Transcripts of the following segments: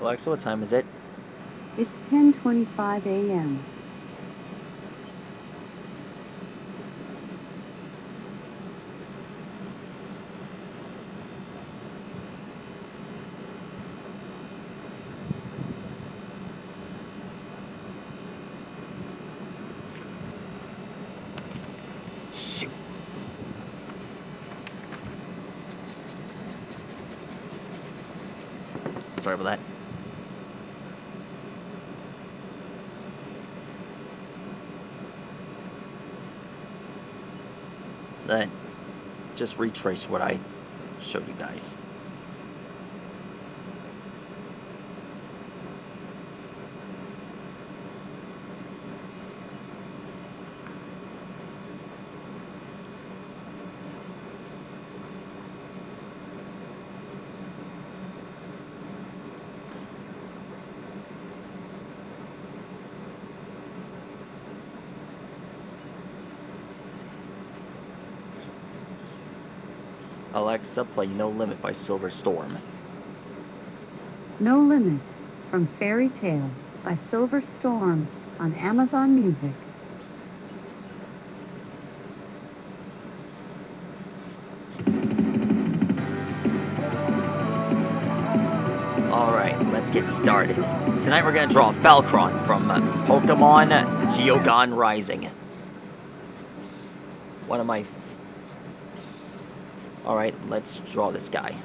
Alexa, what time is it? It's 10:25 a.m. Shoot. Sorry about that. Then just retrace what I showed you guys. Alexa, play No Limit by Silver Storm. No Limit from Fairy Tale by Silver Storm on Amazon Music. Alright, let's get started. Tonight we're going to draw Falcron from Pokemon Geogon Rising. One of my... Alright, let's draw this guy.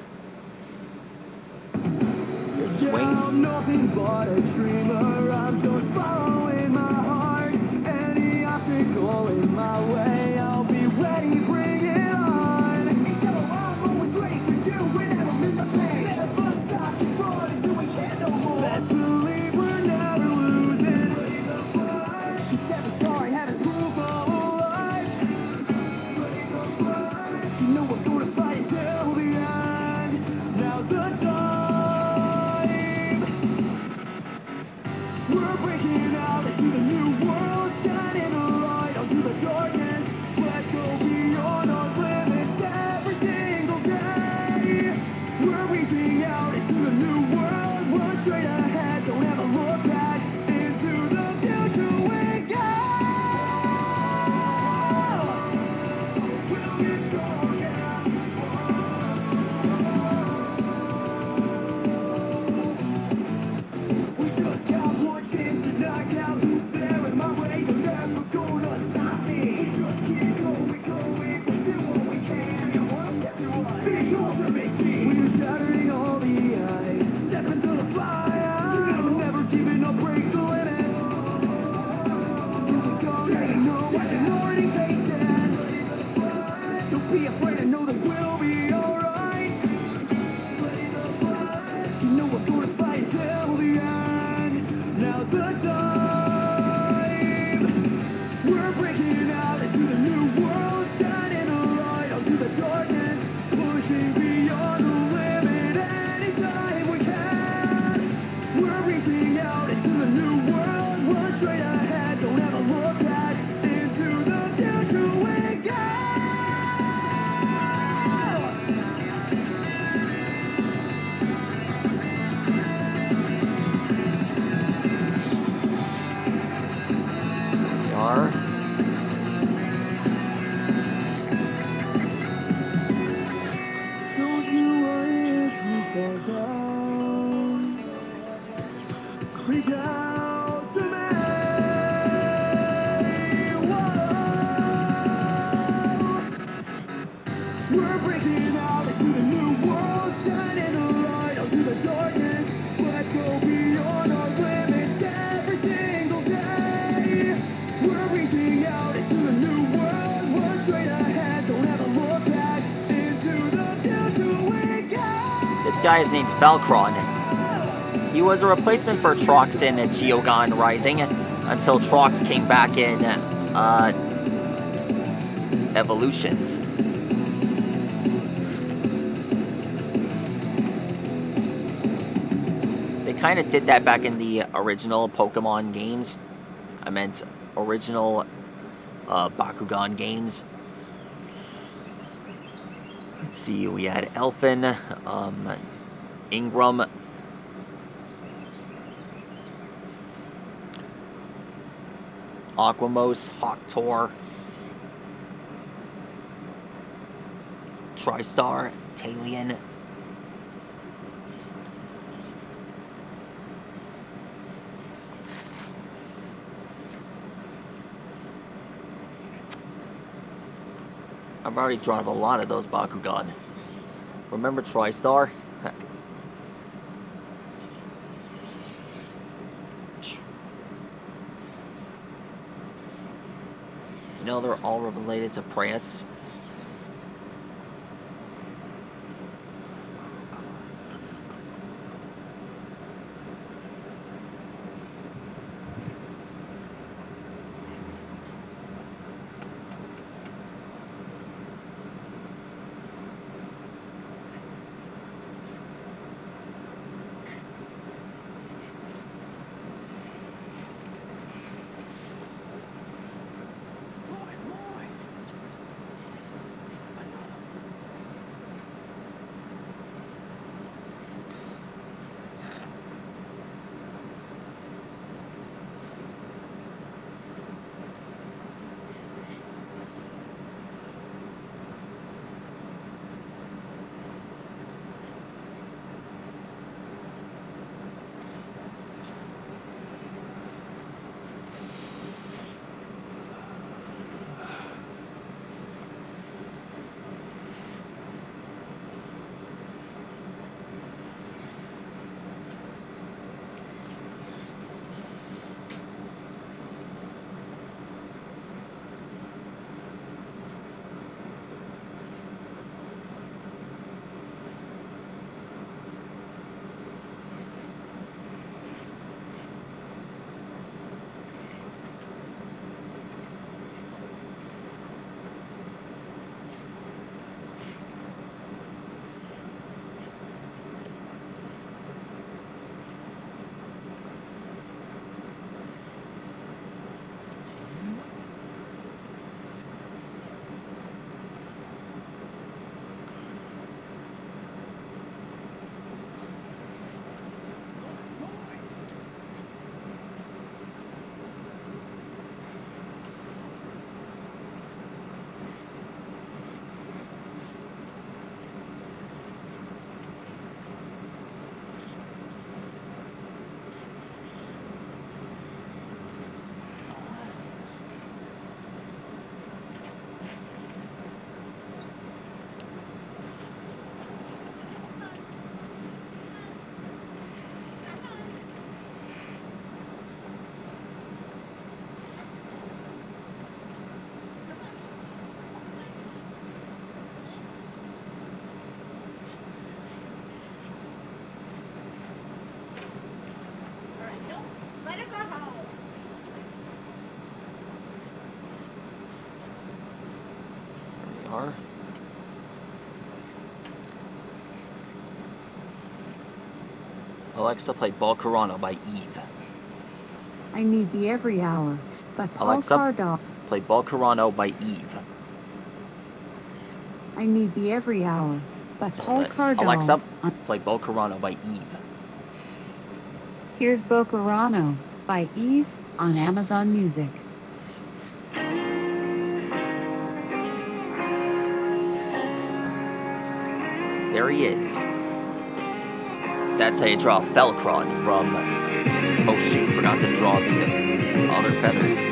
Here's his wings. I'm nothing but a dreamer. I'm just following my heart. Any obstacle in my way, I'll be ready, bring it on. I'm always ready for you. We never miss the pain. Never stop, keep rolling until we can't no more. Best believe we're never losing. Blaze of fire. You set the star, have his proof of alive. Blaze of fire. You know we're gonna fight until the end. Now's the time. We're breaking out into the new world, shining a light onto the darkness. Let's go beyond our limits every single day. We're reaching out into the new world, run straight ahead, don't ever look back. Into the future we go. We'll get stronger. We just got one chance to knock out who's there in my way. They're never gonna stop me. We just keep going. We do what we can. Do you want to step to us? The ultimate team. We're shattering all the ice, stepping through the fire. You know, never giving up, break the limit. Here we go. Yeah, you know I can already taste it. Don't be afraid. I know that we'll be alright. You know we're gonna fight until the end. Now's the time. We're breaking out into the new world, shining a light onto the darkness, pushing beyond the limit anytime we can. We're reaching out into the new world, run straight ahead, don't ever look back. Into the future we go. We are. Don't you worry if you fall down. Reach out to me. Whoa. We're breaking out into the new world, shining a light onto the darkness. Let's go beyond our limits every single day. We're reaching out into the new world, run straight ahead, don't ever look back. Into the future we go. This guy is named Falcron. He was a replacement for Trox in Geogon Rising until Trox came back in Evolutions. They kind of did that back in the original Pokemon games. I meant original Bakugan games. Let's see, we had Elfin, Ingram, Aquamos, Hawktor, Tristar, Talion. I've already drawn up a lot of those Bakugan. Remember Tristar? You know they're all related to Prius. Are. Alexa, play Balcarano by Eve. I Need the Every Hour by Paul Alexa, Cardall. play Balcarano by Eve. I Need the Every Hour by Paul Cardall. Alexa, play Balcarano by Eve. Here's Bocarano by Eve on Amazon Music. There he is. That's how you draw Falcron from... Oh shoot, forgot to draw the other feathers.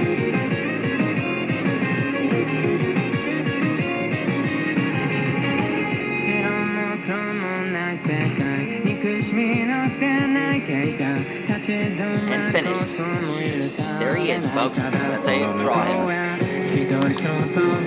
ない世界憎しみなくて泣いていた立ち止ま And る finished. ことも許さ There he is, folks. That's how you draw him. 一人焦燥